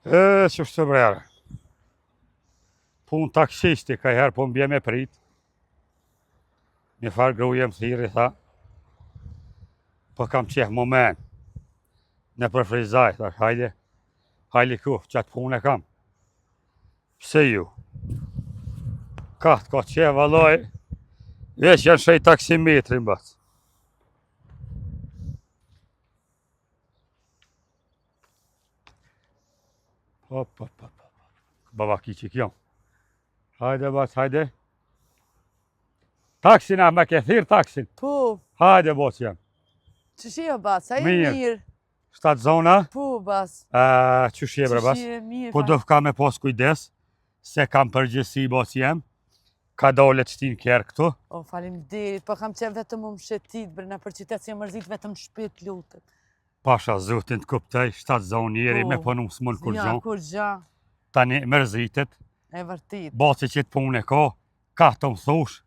Që është të brerë. Pun taksisti, ka herë po m'bje me prit. Një farë gruje më thiri, tha. Po kam qeh moment. Në përfrizaj, tha, hajde. Hajde ku, qatë punë e kam. Pse ju? Ka qeh valoj. Veç janë shej taksimetrin bas. Hop. Babaki që kjo. Hajde bas, hajde. Taksin me ke thirë taksin. Po. Hajde bas jam. Qëshia bas, a i mirë. Shtatë zona. Po bas. Qëshie bre bas. Qëshia mirë. Po do ka me pas kujdes. Se kam përgjësi bas jem. Ka dole të shtin kjerë këtu. O, falim derit, po kam qenë vetëm më mshetit, bre, në për qytet si mërzit vetëm shpet lutët. Pasha zotin të kuptaj, 7 zonë njeri me ponu s'mon kur Ja, gjon. kur gja. Tani mërzitet. E vërtit. Baci që të punë e ka të më thush.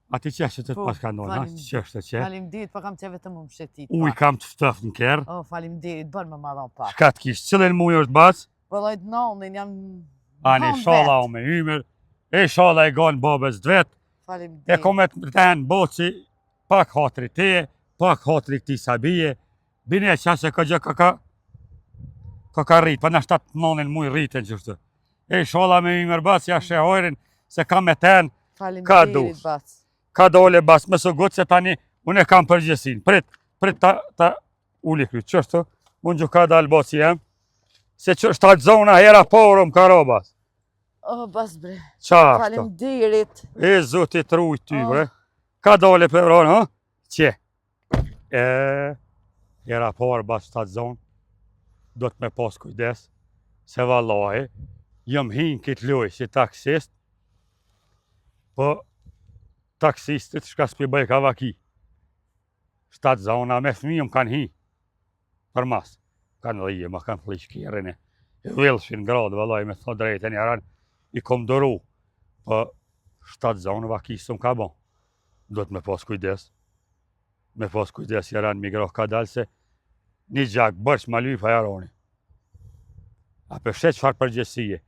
Ati që të të pas ka ndonë, që është të që. Falim derit, po kam qenë vetëm më mshetit. Uj kam të ftëft në kjerë. O, falim derit, bërë më madhon pak. Shka të kishë, cilën mujë është bas? Vëllojt nonin, jam... Ani shala o me ymer. E shala e gonë babes dvet. Falim E derit. komet të tenë boci, pak hatri teje, pak hatri këti sabije. Bine e qasë e ka gjë ka rritë, pa në 7-9 mujë rritën që shtë. E shala me ymer bas, ja shehojrin, se ka me tenë, ka derit, dus. Ka dole bas, me së gotë se tani, unë e kam përgjësin. Prit ta uli krytë, qështu? Unë gju ka dalë basi jem. Se që është atë zona hera porëm ka ro bas. O, bas bre. Qashtu? Falim derit. E zotit rujt ty bre. Ka dole për ronë, ha? Qe? Hera porë bas të atë zonë. Do të me pas kujdes. Se vallahi, jëm hinë këtë loj si taksist. Po, taksistit shka s'pi bëj ka vaki. 7 zona me fëmijëm kanë hi. Për mas. Kanë dhije, ma kanë flish kjerën e. Vilshin gradë, vallaj, me thot drejten e aran. I kom dëru. Po, 7 zonë vaki s'm ka bon. Do të me pas kujdes. Me pas kujdes i aran migroh ka dalë se një gjak bërsh ma lypa e aroni. A përshet qëfar përgjësie.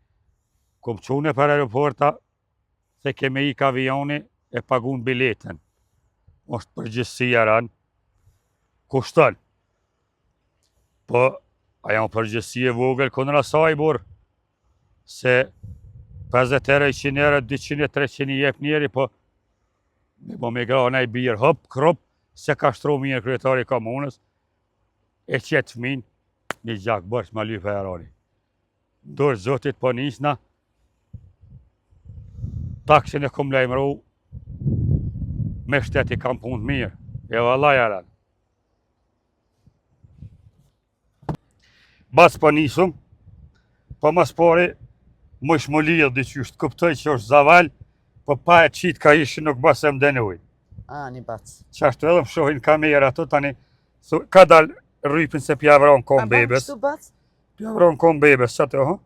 Kom qune për aeroporta, se keme i ka avioni e pagun biletën. Oshtë përgjësi aran, kushtën. Po, aja më përgjësi e vogël kënër asaj burë, se 50 euro, 100 euro, 200, 300 i jep njeri, po me bo me gra nej birë, hop, krop, se ka shtru mirë kryetari komunës, e qetë fmin, një gjak bërsh ma lype e arani. Dorë zotit po nisna, taksin e kom lejmëru, me shteti kam punë mirë, e vallaj aran. Bas po nisum, po mas pari, më ish më lidhë diqysh të kuptoj që është zaval, po pa e qitë ka ishi nuk bas e më denuj. Një bac. Qashtu edhe më shohin kamerë ato tani, ka dal rrypin se pjavron kom bebes. A bac? Pjavron kom bebes, që ato, ha?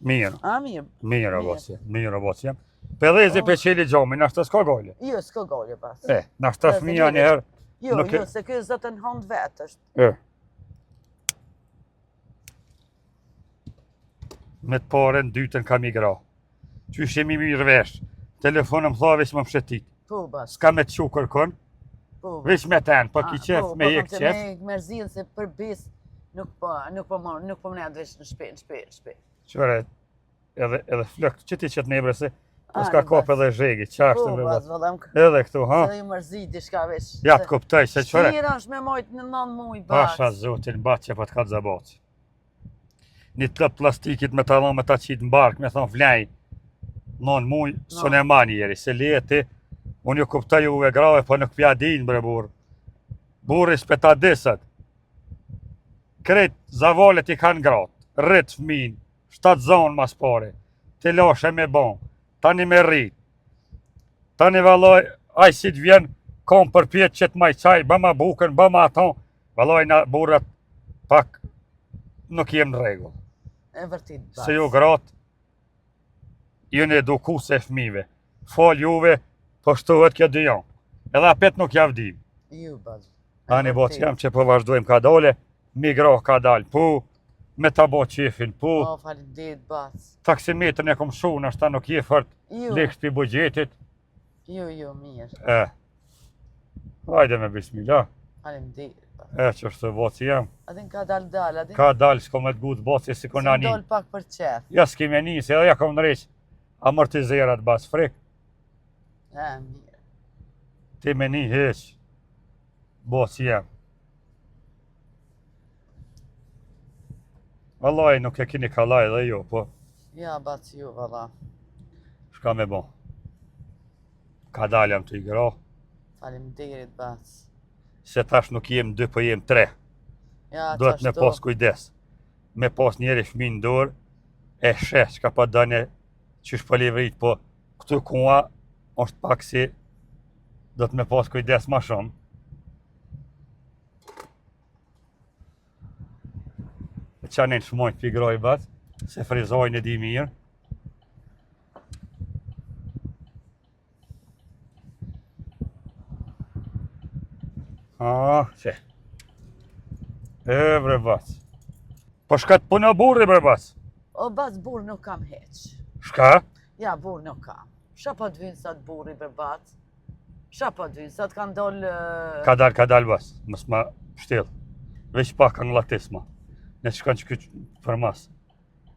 Mirë. Mirë. Mirë o bas jam. Pëdhezi pe qeli gjomi, nashtë s'ka gole. Jo, s'ka gole bas. Nashtë fëmija njëherë. Jo, se kjo zëtën hond vetë është. Me të paren, dytën kam i gra. Qysh jemi mirë vesh. Telefonëm tha veç më mshetit. Po, bas. S'ka me të qu kërkon. Veç me ten, po ki qef, me jek qef. Me mërzin se për bis nuk po më nejtë veç në shpe. Qëre, edhe flëkt, që ti qëtë nebre se, po s'ka kap edhe zhegi, qashtë Po, bas, vëllëm. Edhe këtu, ha? Edhe i mërzit, dishka veç. Ja të kuptoj, se qëre. Shpira është me mojtë në 9 muj, bas. Pasha zotin, bat që pa të ka të zabaci. Një tlëp plastikit me talon me ta qitë në bark, me thonë vlej, 9 muj, së në ma njeri, se leti, unë ju kuptaj uve grave, po nuk pja din, bre burë. Burë i speta disët. Kretë zavalet i kanë gratë, rritë fmin, 7 zonë mas pare, të lashe me bon, tani me rritë. Tani valoj, aj si të vjen, kom për pjetë që të maj qaj, bëma bukën, bëma aton, valoj na burët pak nuk jem në regull. E vërtit, bas. Se ju gratë, jënë eduku se fmive. Fal juve, po shtohet kjo dy janë. Edhe apet nuk javdim. Ju, bas. Ani bot jam që po vazhdojmë ka dole, migra ka dalë pu, me ta bo qefin, po. O, faleminderit bac. Taksimetrin e kom shu, nashta nuk je fort Jo, lekës për bugjetit. jo, mirë. Hajde me bismillah. Faleminderit bac. Që është të boci jam. Adin ka dal, adin. Ka dalë s'ko me t'gut boci si kona Si një. ndol pak për qef. Ja s'ki me një, se edhe ja kom nëreq amortizerat bas frik. Mirë. Ti me një heq. Boci jam. Vallaj nuk e kini kalaj dhe jo, po. Ja, bac ju, valla. Shka me bon. Ka dalë jam të i gra. Faleminderit bac. Se tash nuk jem 2, po jem 3. Ja, Duhet me qashtu. pas kujdes. Me pas njeri fëmin në dorë, e sheh që ka pa dëne qysh po livrit, po këtu kua është pak si do të me pas kujdes ma shumë. E qanin shmojnë t'i groj bat, se frizojnë e di mirë. Që. Bre bac. Po shka të punë burri bre bac? O, bac, burr nuk kam heq. Shka? Ja, burr nuk kam. Qa po t'vyn sa t'burri për bac? Qa po t'vyn sa t'kan dollë... Ka dal bac, mës ma shtil. Veç pak kanë latisma. Ne që kanë që kyqë për mas.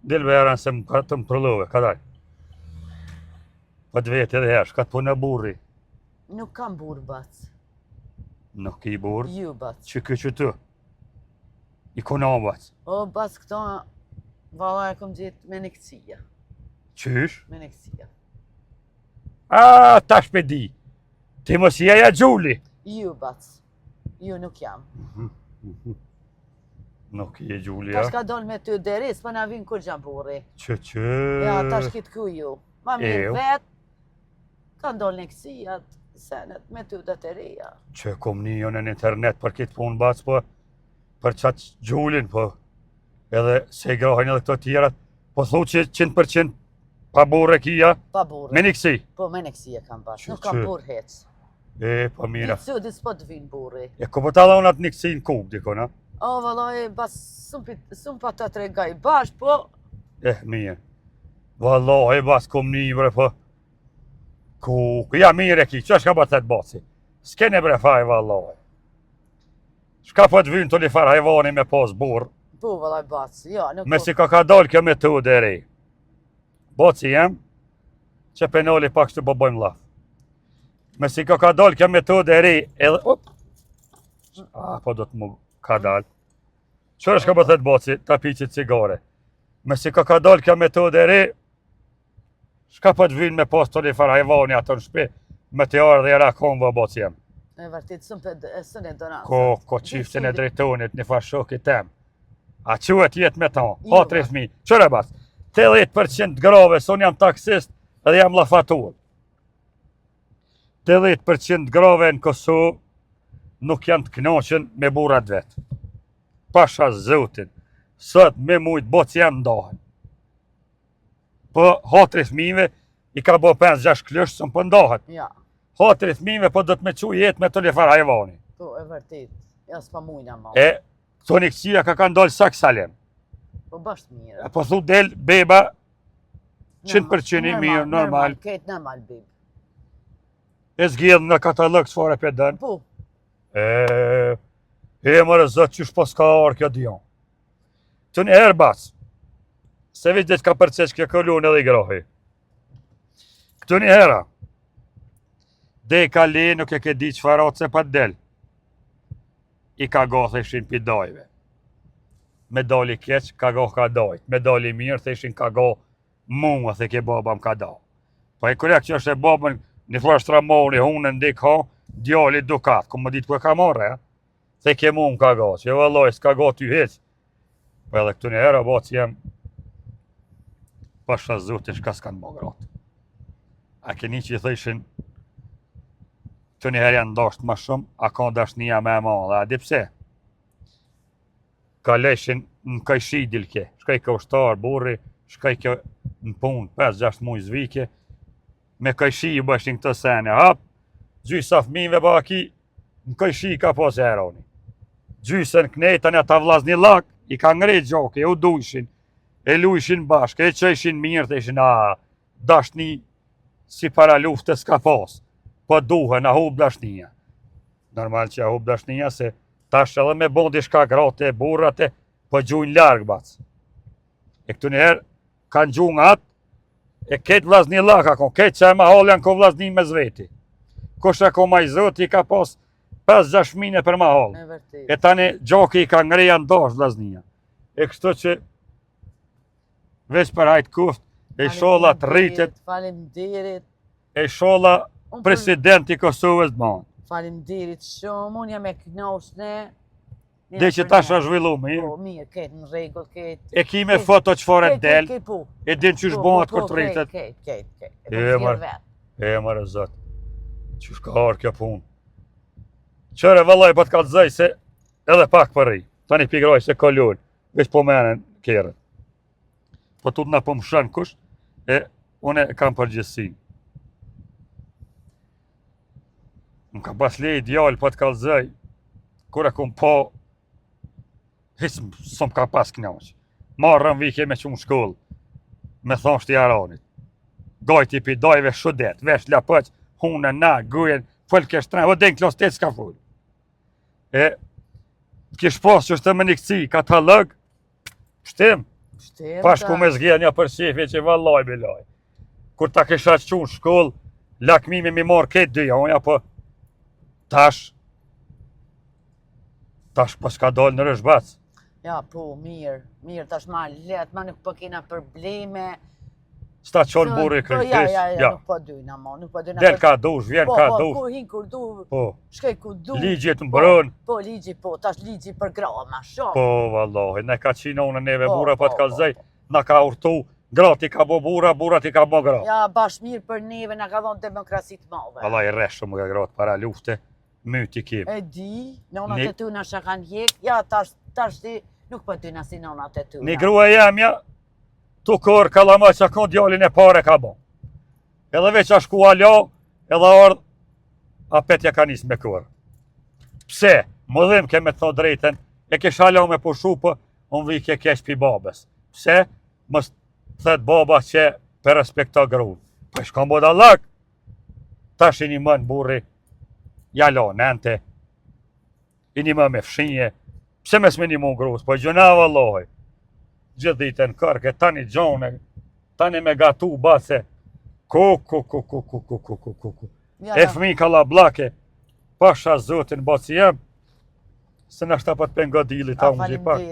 Del verën se më të më përlove, ka dal. Po t'vet edhe her, shka të punë burri? Nuk kam burr, bac. Nuk i burr. Ju, bac. Që kyqë të? I kona bac. O, bac, këto... Valla e kom gjetë me në këcija. Qysh? Me në këcija. Tash me di. Ti mos jeja Gjuli. Ju, bac. Ju nuk jam. Nuk je Gjuli, Tash ka dollë me ty deri, s'pa na vinë kur gja burri. Që. Ja, tash kitë ku ju. Ma mirë Eo. vetë. Ka dollë në këcijat, senet me ty dhe të reja. Që kom një në internet për kitë punë bac, po për qatë Gjulin, po edhe se i grohen edhe këto tjerat, po thu që 100% pa burre kia, Pa burri. me një kësi. Po me në këcija kam bac. Që, Nuk kam që? burr hec. Po mira. Ditë di s'po të vinë burri. E ko po ta dhona atë një kësi në kuk, diko, na? O, vallaj, bas, sum pa ta tregaj bash, po... Mirë. Vallaj, bas kom një bre, po. Kuk, ja mire ki, që shka batet baci? S'kene bre faj, vallaj. Shka po të vynë të një farë hajvani me pas burë, Po, vallaj, bac, jo, nuk me si ka dalë kjo metodë e re. Baci jem, që penali pak që të bëbojmë laf. Me si ka dalë kjo metodë e re, edhe... po do të mu ka dalë. Qërë shka bëthet baci, ta piqit cigare. Me si ka dalë kjo metodë e re, shka po të vynë me pas të një farë hajvani ato në shpi, me të jarë dhe jara konë vë baci jem. E vërtit, sën e donat. Ko qiftin e drejtonit, një farë shokit tem. A quet jetë me ta, Jo, ha 3.000. Qëre bas? 80% grave, son jam taksist edhe jam lafatur. 80% grave në Kosovë nuk janë të knoqen me burrat vetë. Pasha zotin, sot me mujtë boc jam ndohen. Po ha 3.000 i ka bo 5-6 klysh, së më po ndohet. Ja, Ha 3.000 po do të me qu jetë me të një farë hajvani. po, e vërtit. Ja, s'pa mujna ma. E, këto një këqia ka kanë dollë sak salem. Po, bashkë mirë. E po thu del beba 100% i mirë, normal. Ketë normal, bib. E zgjedhë në katalog së fare për dënë. Po, Mërë zëtë qysh po s'ka arë kjo dion. Të një herë bas, se vishë dhe që ka përcesh kjo këllun edhe i grohi. Këtë një hera, dhe i ka le nuk e ke di që farat se pa del. I ka gothë ishin pi dajve. Me dali keq, ka gohë ka dajt. Me dali mirë, the ishin ka gohë mua, the ke baba më ka da. Po e korek që është e babën, një flashtra mori, hunën dik ha, djali dukat, ku më ditë ku e ka marre, the ke mu më ka gohë, që vëlloj, s'ka gohë ty heq. Po edhe këtu një herë, bac jem, pasha zotin shka s'kanë më gratë. A keni që i thëshin, të një herë janë ndashtë ma shumë, a ka dashnia me ma, dhe a di pse? Ka leshin në kajshi dilke, shkaj ka ushtar, burri, shkaj ka në punë, 5-6 muj zvike, me kajshi i bëshin këtë sene, hap, gjysa fëmijëve baki, në kajshi ka pas e heroni. Gjysën knetën e ta vlazni lak, I ka ngrej gjoke, u dujshin, e lujshin bashkë, e që ishin mirë, të ishin, dashni si para luftës ka pas, po duhen, a hub dashnia. Normal që a hub dashnia, se tash edhe me bondi shka grate, burrate, po gjujnë largë, bac. E këtu njëherë, kanë gjujnë atë, e ketë vlazni laka, ketë që e ma halë janë ko vlazni me zveti. Kusha ko ma i zoti, ka pas 5-6 mine për ma halë. E tani gjoki i ka ngreja ndosh vllaznia. E kështu që veç për hajtë kuft, e sholla të rritet, Faleminderit. e sholla presidenti Kosovës të banë. Faleminderit shumë, unë jam e kënaqshme. Dhe që tash është zhvillu mirë. Po, mirë, ketë në rregull, ketë. E ki me foto çfarë del, Po. e din qysh bëhat kur të rritet. Ketë. E mërë zot, qysh ka arë kjo punë. Qëre vëllaj po të kalëzaj se edhe pak për ri. Tani pigroj se kolon, veç po menen kjerët. Po tu t'na po më shën kush, e une kam përgjithsin. Më ka pas le ideal po të kalëzaj, kur e kum po, hisë s'm ka pas knaq. Marrën vike me qumë shkollë, me thonë shti aranit. Gajti pi dajve shudet, vesh lapëq, hunë, na, gujen, fëll kesh trenë, vë den klos 8 s'ka full. E, kish pas që shtë më një këci, katalog, shtim, pashku me zgja një për shefi që vallaj bilaj. Kur ta kisha qunë shkollë, lakmimi mi marrë këtë dyja, unë po tash po s'ka dalë në rëshbac. Ja, po, mirë, tash ma let, ma nuk po kena probleme. Sta qonë burri kërkes. Ja, nuk po dyna, ma, nuk po dyna. Del ka dush, vjen ka dush. Po, hin kur du, Po, shkej ku du. ligjet më brën. Po, ligji, po, tash ligji për gra, ma shumë. Po, vallahi, ne ka qina unë neve bura po të kalzej, na ka urtu, grati ka bo bura, burat i ka bo gra. Ja, bash mirë për neve, na ka dhonë demokrasit madhe. Vallahi, rreshë më ka gratë para lufte, myti kim. E di, nonat e tu na shakan hjek, ja, tash ti nuk po dyna si nonat e tu. Një grua jemja, tu kër kalama që akon djallin e pare ka bo. Edhe veç a shku alo, edhe ardh, a petja ka nis me kër. Pse? Më dhim ke me të thot drejten, e kesh alo me pushu për, unë vi ke kesh pi babes. Pse? Mës thët baba që për respekta gru. Po shkon boda lak, tash i një mën burri, jalo nente, i një më me fshinje, pse mes me një më grus, po gjëna vëllohaj. Gjithë ditën kërke, tani gjone, tani me gatu base, ku. E fëmi ka la blake, pasha zotin baci jem, se në shta pat penga dili ta unë gjipak.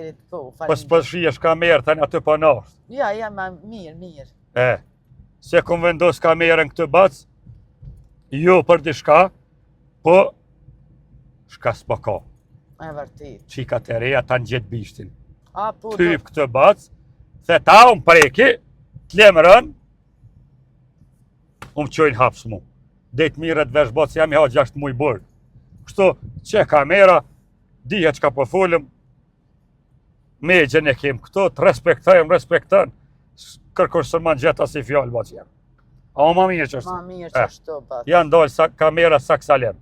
Pës shiesh kamerë, tani aty pa nashtë. Ja, ma mirë. Se kom vendos kamerën këtë bac, jo për di shka, po shka s'pa ka. E vërtit. Qika të reja ta në gjithë bishtin. Po, Typ këtë bac, the ta unë preki, t'lemërën, unë qojnë hapsë mu. Dejtë mirët vesh bac jam i ha 6 muj bërë. Kështu që kamera, dihet që ka po folëm, me gjën e kem këto, të respektën, kërkosh së ma në gjeta si fjallë bac jam. A ma mirë që është. Ma mirë që është bac. Janë dojnë kamera saksalem.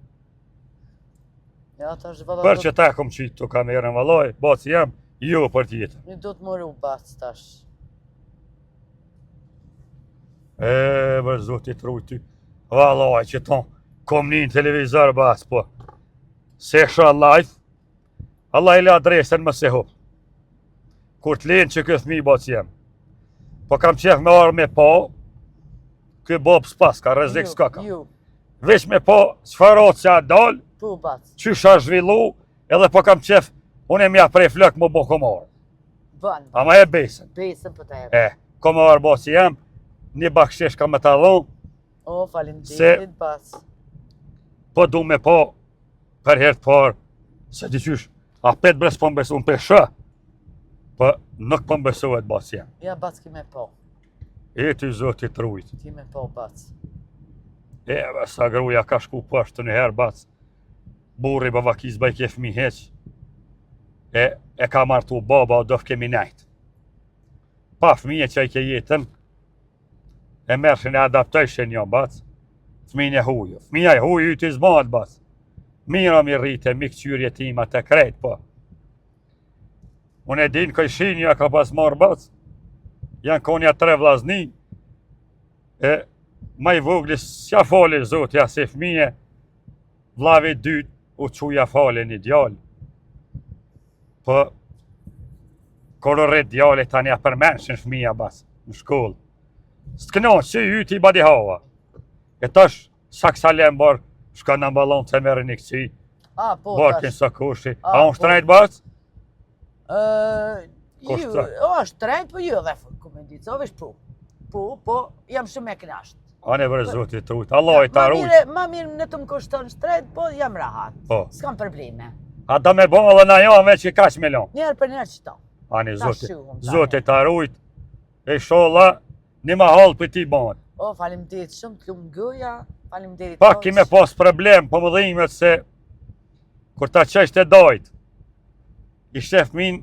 Ja, ta është vëllë. Për që ta kom qitë të kamerën vëlloj, bac jam, jo për tjetër. Një do të moru bac tash. Vërë zotit rujty, vëlloj që ton, kom një në televizor bac, po. Se shë live, Allah i le adresën më se hop. Kur t'lenë që këtë mi bac jam. Po kam qef me arë me po, këtë bob s'pas, ka rrezik s'ka ka. Veç me po, çfarë që a dalë, po bac. Qysha zhvillu, edhe po kam qef, unë e mja prej flëk më bo komar. Bën. Ama e besën. Besën për të e. Komar bac jam, një bakshesh ka me ta dhonë. O, falimderit bac. Po du me po, për herë të parë, se diqysh, a petë bres po mbesu, unë për shë, po nuk po mbesohet bac jam. Ja, bac ki me po. E ty zotit rujt. Ki me po, bac. Sa gruja ka shku pashtë një herë bac. Burri bavakis baj ke fmi heq. E ka martu baba o dof kemi najt. Pa fmije që i ke jetën, e mershin e adaptojshin jo bac. Fmije huju. Fmija e huju t'i zbat bac. Mira mi rrite, mi këqyrje tima të krejt, po. Unë e din Kojshinja ka pas marrë bac. Janë konja 3 vllazni. E ma i vogli s'ja fali zotja se fëmije. Vllavi 2 u quja fali një djallë. Po kur rrit djali tani ja përmenshin fëmija bas në shkollë. S'knoq që yti i badi hava. E tash Saksalem bar shka në ballon të merë një këci. Po, Barkin së kushi. A unë shtrejt bas? është trejt, po jo dhe ku me ditë, vesh po, jam shumë e knasht. Ane vërë zotit të ujtë, Allah i tar ujtë. Ma mirë në të më kushton shtrejt, po jam rahat. Po. S'kam probleme. A da me bo edhe na jo me që kaç milion. Njerë për njerë qëto. Ani zotit tar ujtë. E sholla, një mahal për ti banë. O, faleminderit shumë, të lumë goja, faleminderit. Pak kime pas problem, po më dhimet se kur ta qesht e dojt, i shef min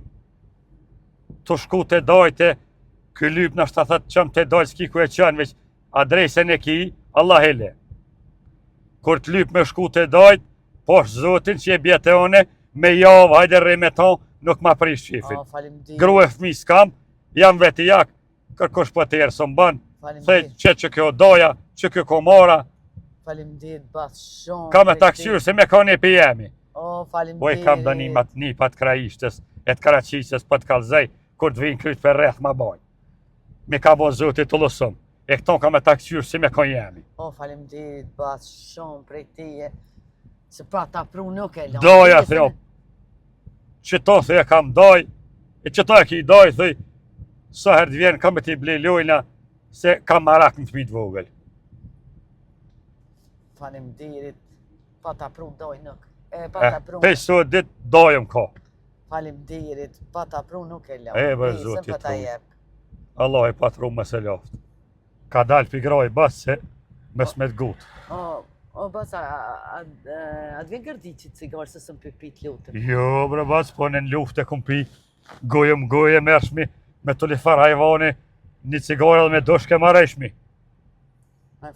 të shku të dojte, ky lyp në shta thët qëm të dojt s'ki ku e qënë, veç adresen e ki, Allah hele. Kur të lyp me shku të dojt, posh zotin që e bjetë e one, me javë, hajde rrej me ton, nuk ma prish qifin. O, faleminderit. Gru e fmi s'kam, jam veti jak, kërkosh për të erë së mban, thej që kjo doja, që kjo komora, faleminderit bas shumë. ka me taksyrë se me ka një për jemi. O, faleminderit. Po i kam dënimat një pat krajishtës, e të karaqishtës për të kalzej, kur të vinë kryt për rreth ma bajnë. Mi ka bo zotit të lësëm, e këton ka me taksyrë se me ka jemi. O, faleminderit bas shumë prej teje, se pra ta pru nuk e lënë. Doja, thjo, që to thë e kam doj, e që to e ki doj, thëj, sa herë të vjenë kam e ti ble lojna, se kam marak në të mitë vogël. Faleminderit, pa ta pru doj nuk. Pa ta pru. Pej sot dit dojëm ka. Faleminderit, pa ta pru nuk e lënë. E, bërë zotit pa ta të jep. Allah i patru më se laftë. Ka dalë pi groj bas se me smet gut. O, bas, a të vjen gërdi që të cigarë se sëm pipit lutëm? Jo, bre bas, po në luft e kum pi. Goje mërshmi, me të lifar hajvani, një cigarë edhe me doshke mareshmi.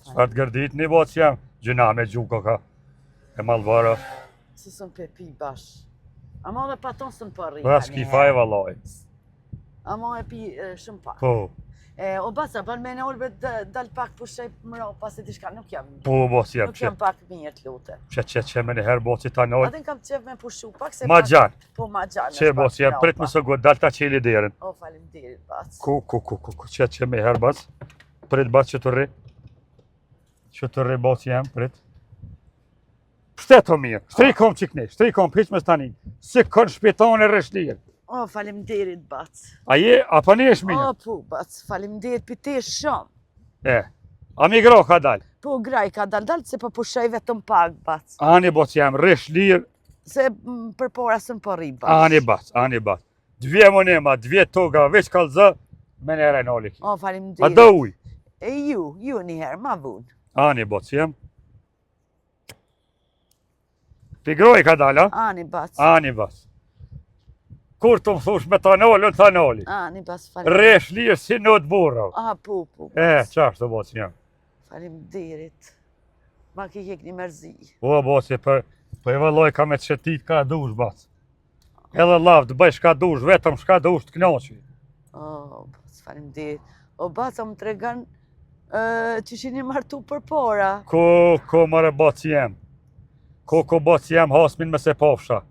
Çfarë të gërdit një botë jam, gjëna me gjuka ka, e malvara. Se sëm pipi bash. Ama dhe pa tonë sëm përri. Bas ki faj valoj. Ama e pi shumë pak. Po, O basa, ban me në olbe dal pak pushej mëro, pasi t'i shka nuk jam. po botë jam Nuk që. jam pak mirë t'lutë. Që me në herë botë si ta nojë. Adin kam qef me pushu pak se... Ma gjanë. Po ma gjanë. Që botë jam, prit më së godë, dal ta qeli derën. O, faleminderit bas. Që me herë bas. Prit bas që të rri. Që të rri botë jam, prit. Shteto mirë, shtrikom qikni, shtrikom piq me stani. Si kënë shpitone rështirë. O, faleminderit bac. A je, apo një është minë? O, po, bac, faleminderit për te shumë. A mi gro ka dalë? Po, graj ka dalë se po pushej vetëm pak, bac. Ani botë jam, rish lirë, Se për pora së më përri, bac. ani bas. Dvje monema, dvje toga, veç kalzë, me në renoli. O, A faleminderit. do uj? E ju njëherë, ma vun. Ani botë jam. Pigroj ka dalë, a? Ani, bac. Ani bas. Kur të më thush me tanoli, unë tanoli. Ani, bac, faleminderit. Rish lirë si në të burrë. Po, Qashtë botë jam. faleminderit. Ma ki kek një mërzi. O, bosi, për e vëlloj ka me të shetit ka dush, bas. Edhe lavë të bëj shka dush, vetëm shka dush të knoqi. O, bac, faleminderit. O, bac, a më tregan që shi një martu për pora. Ko mërë boci jem. Ko boci jem hasmin me se pofsha.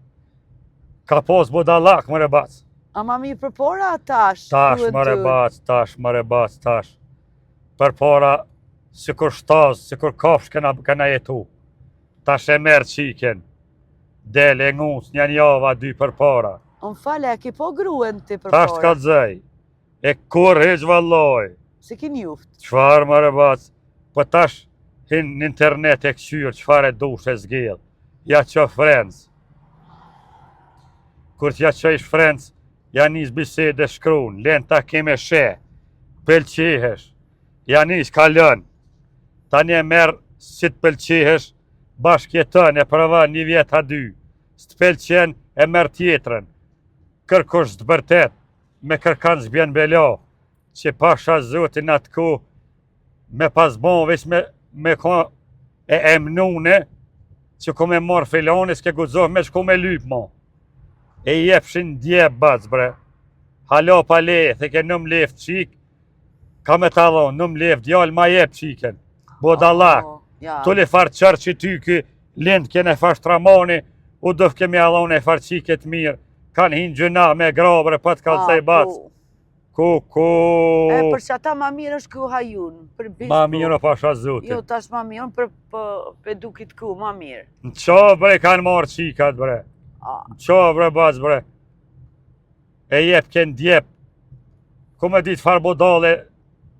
Ka pos budallak mërë bac. A ma mi për pora tash? Tash mërë bac, tash. Për para, si kur shtaz, si kur kafsh kena jetu. Tash e merë qiken. Del e ngus një java, 2 për para. Unë fale, a ki po gruen ti për Tash të pora? ka dzej. E kur heq valloj. Se ki njuft. Qfar mërë bac? Po tash hin në internet e këqyrë, qfar e dush e zgjell. Ja që Friends. Kur t'ja që ish Friends, ja nis bisede shkrun, len ta keme she, pëlqihesh, ja nis kalën. Tani e merë si të pëlqihesh, bashk jetën e prava një vjet a 2. S'të pëlqen e merë tjetrën. Kërkush të bërtet, me kërkan zbjen belo, që pasha zotin atë ku, me pas bon veç me ka e emnune, që ku me marë filoni, s'ke guzoh me shku me lyp mo. E jepshin djep bac, bre. halo pa le, the ke nëm left qik, ka me ta dhonë, nëm left, djallë ma jep qiken, bodallak, Ja. tu le farë qërë që ty kë lind kene fash tramoni, u dëf kemi adhone e farë qiket mirë, kanë hinë gjëna me grabre, pa të kalëcej bacë. E, për që ata ma mirë është ku hajun, për bispo. Ma mirë o pasha zote. Jo, tash ma mirë, për dukit ku, ma mirë. Në qa bre kanë marë qikat bre. Në qa bre baz bre. E jep kënë djep. Ku me ditë farë bodale,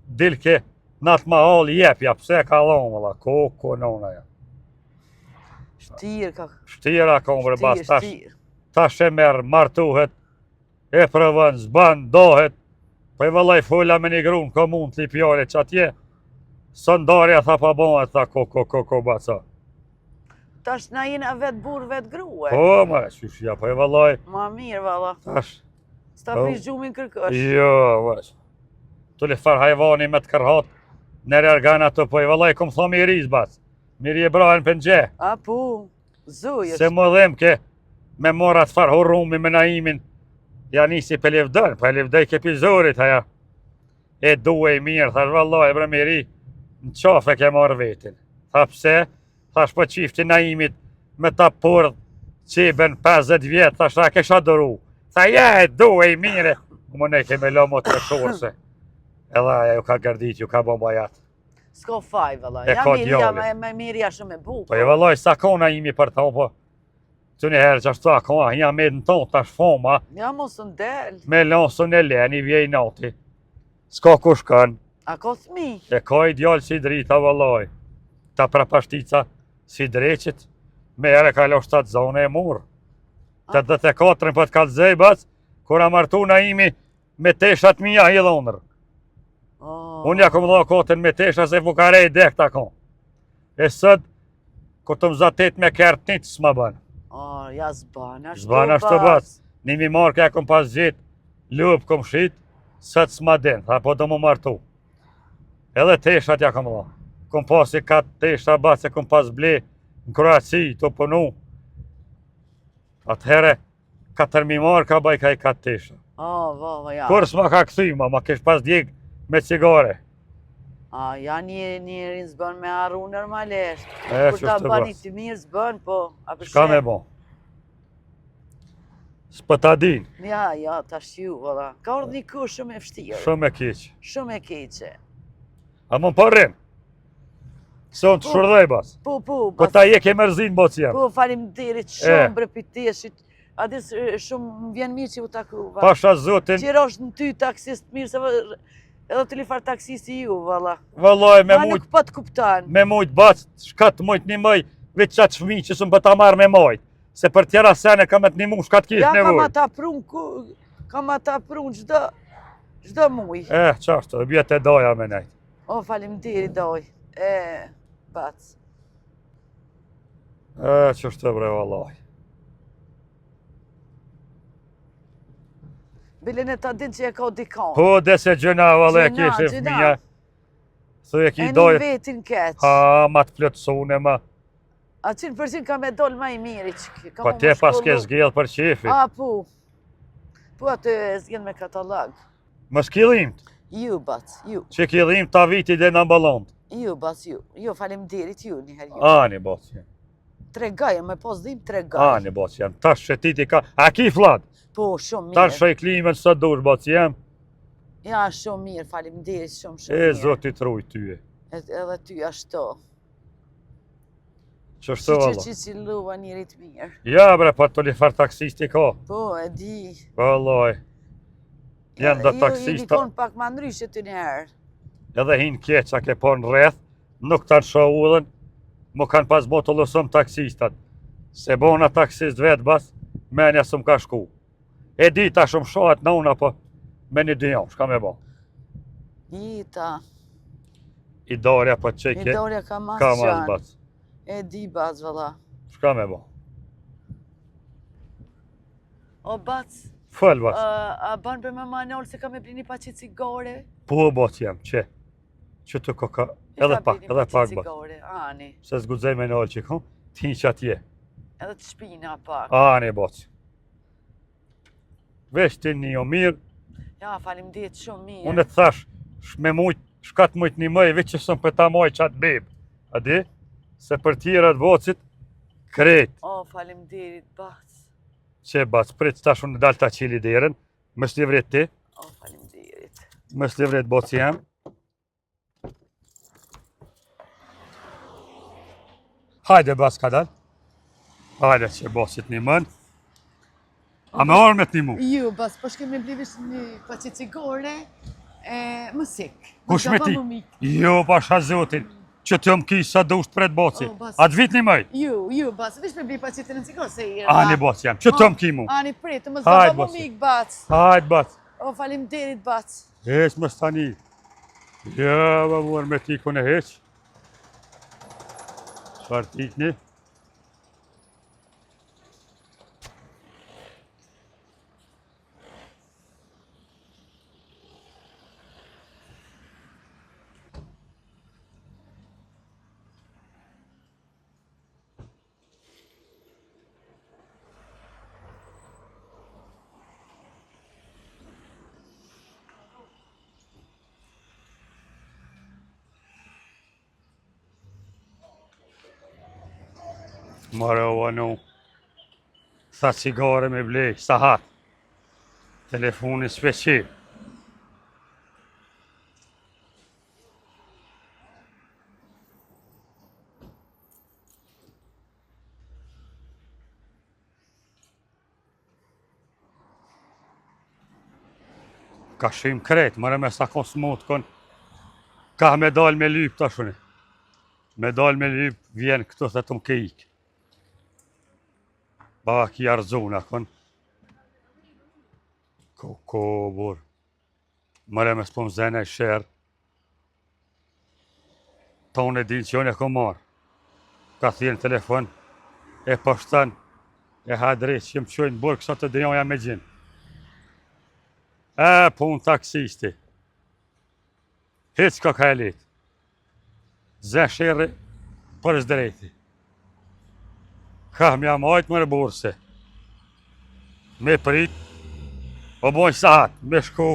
dilke, natë ma halë jep, ja pse ka dhonë, valla. Ko nona ja. Shtirë ka. Shtira ka bre baz, Shtirë. tash e merë, martuhet, e prëvën, zban, dohet. Po i vëllaj fola me një grunë, ka mund të lipjale që atje, sëndarja tha pa bëhet, tha ko baca. Tash na jena vetë burë, vetë grue. Po, ma, qyshja, po i vëllaj, Ma mirë, valla. tash, Sta prish gjumin kërkësh. jo, vash. Tu le far hajvani me të kërhat, në rërgana të po i vëllaj, kom thë miriz, bac. Miri e brahen për nxeh. A, po, zuj Se është. më dhem ke, me morat far hurrumi me naimin, ja nisi për levdën, për levdëj ke pizorit, haja. E duhe i mirë, thash vëllaj, bre miri, në qafe ke marrë vetin. Tha pse, thash po qifti naimit, me ta purdh, qiben 50 vjetë, thash ta kesha dëru. Tha ja, e duhe i mire, më ne keme lo më të shorse. Edhe aja ju ka gërdit, ju ka bomba jatë. S'ko faj, valla. E Ja ka mirë, djali. ja me mirë ja shumë e bukë. Po e vëllaj, sa kona imi për ta, po. Që një herë që ashtu ta kona, ja me në tonë, tash foma, Ja mos në del. me lansën e leni, vjej nati. S'ka ku shkën, A ko thmi? e ka i djallë si drita vëllaj. Ta prapashtica si dreqit, me ere ka lo 7 zone e murë. 84 për të kalëzej, bac, kura martu na imi me teshat mija i dhonër. Unë ja kom dha kotën me tesha se fukare i dek ta kon. E sët, kur të mzatet me kërtë një të s'ma banë. Ja zban, ashtu Zban ashtu bac. Nimi marrë ka kom pas gjitë, lupë kom shit, sët s'ma den, tha po do më martu. Edhe teshat ja kom dha. Kom pas i 4 tesha bac, se kom pas ble në Kroaci, të punu. Atëhere, 4.000 marrë ka baj ka i 4 tesha. Valla, ja. Kur s'ma ka këthy, ma kesh pas djeg me cigare. Ja njërin zbën me arru normalisht. E, Kur që ta shtë bani bas. të mirë zbën, po. A për Shka me shemb. bo? S'pë ta din, Ja, tash ju, valla. Ka ardhë një kohë shumë e vështirë. shumë e keq. Shumë e keqe. A më përrim? Se unë të Po. shurdhej bas. Po, Po ta je ke mërzin boc jam. Po, faleminderit shumë bre piteshit. A dis shumë më vjen mirë që u takuva. Pasha zotin, Qira është në ty taksist mirë, se edhe të li farë taksisti ju, valla. vëlloj me Ma mujt, nuk po të kuptan. me mujt bac, shka të mujt një mëj, veç qatë shmi që së më pëta marrë me majt. Se për tjera sene ka me të një mu shka të kish Ja, kam nevoj. ata prun, kam ata prun gjdo muj. Qashtë, bjetë e doja me nejt. O, faleminderit doj. Bac. Qështë bre vëlloj. Bilen e ta din që e ka dikon. Po, dese gjëna vëllë e Gjëna, kishe gjëna. fëmija. Thë e E ki një dojë, vetin keq. ha, ma të plëtsune ma. A 100% ka me dol ma i miri që ka Po mu te më pas ke shkollu. zgjell për qefi. A, po. Po atë e zgjen me katalog. Më s'killim, Ju, bac, ju. që killim ta viti dhe në balond. Ju, bac, ju. Jo, faleminderit ju njëherë ju. Ani, boc jam. Tregaj, me pos dhim tregaj. Ani, boc jam. Tash që ti ka... A ki flad? Po, shumë mirë. Tash që i klimen së dush, boc jam. Ja, shumë mirë, faleminderit, shumë E, mirë. zotit ruj tyje. Edhe ty ashtu. Qështu valla. Që luva njerit mirë. Ja bre, pa të li far taksisti ka. Po, e di. Vallaj. Janë dhe Ju taksista, konë pak ma ndryshe të njerë. edhe hinë keqa ke po në rreth, nuk të në shohudhen, mu kanë pas bo të lësëm taksistat. Se bona taksist vetë bas, menja së më ka shku. E di ta shumë shohat në unë, apo me një dyjon, shka me bo. Jita, I dorja po që i ke, dorja ka mas ka mas qanë. bas. E di, bac, valla. Shka me bo. O, bac, Fëll bas. a ban për me manol se ka me bli një paqet cigare? Po bas jam, që? Që të koka, edhe pak bas. Cigare, ani. Se zgudzej me nëllë që kom, ti që atje. Edhe të shpina pak. Ani bas. Vesh ti një o mirë, Ja, faleminderit shumë mirë. Unë të thash, me mujt, shkat mujt një mëj, veç që sëm për ta moj qatë bebë. A di? Se për tjera të vocit, krejt. O, faleminderit, bac. Që bac, prit tash unë dal ta qili derën, më shlivret ti, O, faleminderit. më shlivret boci jam. Hajde bac ka dal. Hajde që bocit një mën. A me orë me të një mu? Ju, bac, po shkemi blivish një paqe cigare, më sik. Kush me ti? Jo, pasha zotin, që të jom ki sa do usht pret boci. A të vit një mëj? Ju, bac, vish me bli paqe të në cigare se i Ani boci jam, që të jom ki mu? Ani prit, të më zbaba më mik, bac. Hajde bac. O, faleminderit, bac. Heq më stani. Ja, më muar me ti kone heq. Qfar tikni? Mare o anu, tha cigare me blej, sahat, telefoni speqi. Ka shim krejt, mare me sa kon smut kon, ka me dal me lyp ta shuni. Me dal me lyp, vjen këtu dhe të më kejik. Ba ki arzuna kon. Ko, bur. Mare me s'pom zene i shërë. Ta unë e din që unë e kom marë. Ka thjenë telefon, e pashtan, e hadrejt që më qojnë burë kësa të dënjoja me gjinë. Po unë taksisti. Hec ka e letë. Zë shërë për zdrejti. Ka mja majtë mërë burse. Me prit, o bojnë sahat, me shku,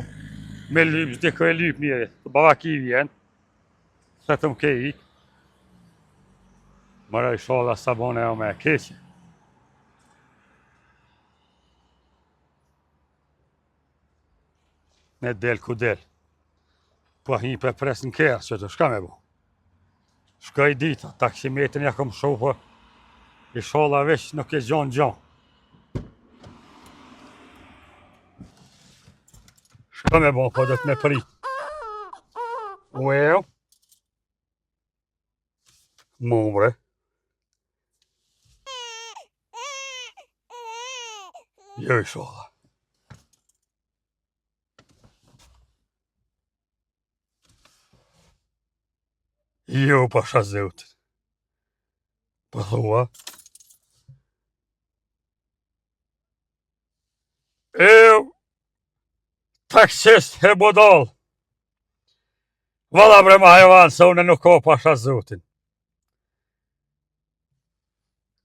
me lyp, zdi ko e lyp njëri. Baba ki vjen, se të më kejik. Mërë i sholla sabone o me keqe. Ne del ku del. Po hi për pres në kërë, që të shka me bo. Shka i dita, taksimetin ja kom shu, po i sholla veç nuk e gjon. Shka me bo, po do të me prit. Well. Mumre. Jo i sholla. Jo, pasha zeutin. Po thua. Taksist he bodol. Valla bre ma hajvan, se une nuk ko pasha zeutin.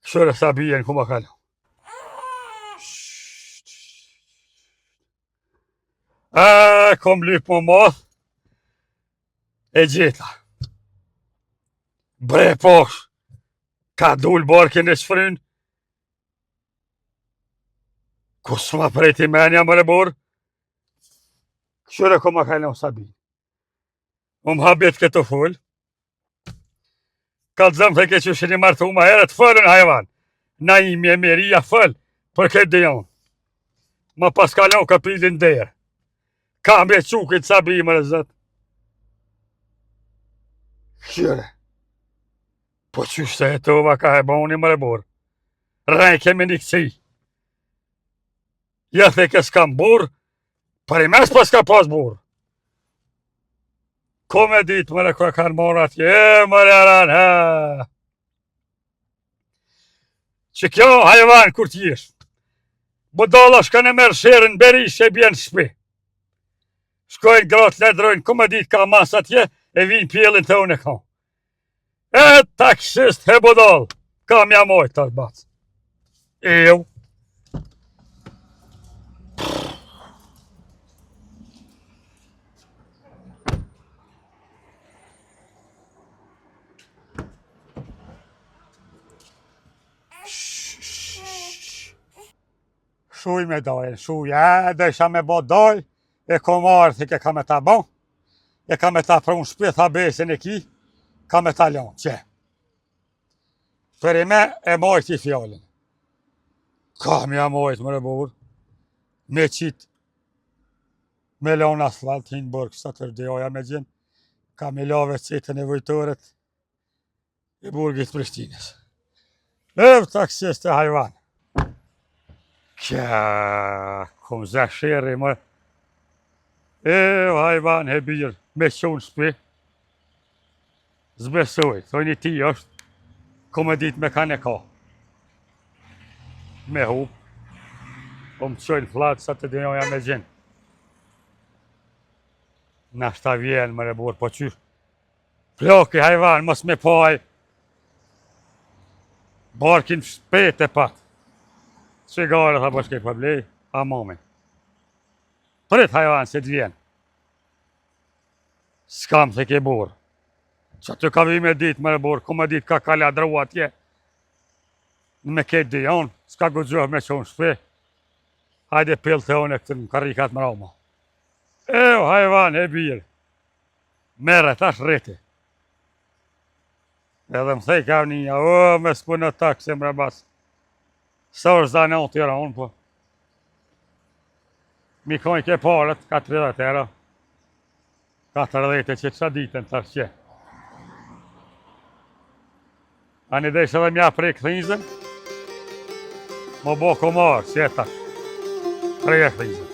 Këshore sa bijen ku ma kalu. Kom lyp më moth. E gjitha. Bre posh. Ka dul barkin e shfryn. Ku s'ma prejti menja mëre bur. Këshore ku ma kalu sa bijen. Habit këtu full. Ka të zëmë të ke që shini martu ma heret fëllën hajvan. Na imi e miria fëll për këtë dijon. Ma pas kalon kapilin derë. Ka me qukit sa bi më rëzët. Këshire. Po qysh se e tova ka e boni më rebor. Rej kemi një kësi. Ja the kes kam bur, për i mes pas ka pas bur. Ko me dit më re kërë kanë marrë atje, më re aran, ha. Që kjo hajvan kur t'jesh. Budalla shka në merë shërën beri që e bjenë shpi. Shkojnë gratë ledrojnë, ku me dit ka mas atje, e vinë pjellin të unë e ka. E taksist he budall, ka mja mojtë të arbac. Shuj me dojnë, shuj, dhe isha me bo doj, e komarë, thike ka me ta bon, e ka me ta prunë shpje, tha besin e ki, ka me ta lonë, që. Për i me, e mojt i fjallin. Ka me a mojt, më rëbur, me qitë, me lonë asfalt, hinë bërë kësa të rdejoja me gjenë, ka me lave citën e vojtërët, i burgit Prishtinës. Ev taksist e hajvan. Kja, kom zë sheri më. Hajvan e birë, me qonë shpi. Zbesoj, thojni ti është, kom e dit me kanë e ka. Me hup, po më qojnë flatë sa të dinoja me gjenë. Nashta vjenë më rebur, po qysh. Ploki hajvan, mos me paj. Barkin shpet e pat. Qigare, tha po shkej për blej, a mami. Prit hajvan se t'vjen. S'kam se ke burë. Që të ka vi me dit më burë, ku me dit ka kaladru atje. Në me ketë dijon, s'ka gudzoh me qonë shpe. Hajde pil të one këtë në karikat më rama. Hajvan e birë. Mere, tash rriti. Edhe më thej ka një, me s'pu në taksi më rabas. Sa është zane o tjera unë, po. Mikon ke parët, 40 euro. 40 që qa ditën të arqe. A një deshë edhe mja prej këthizën, më bo komarë, që e tash. Prej e këthizën.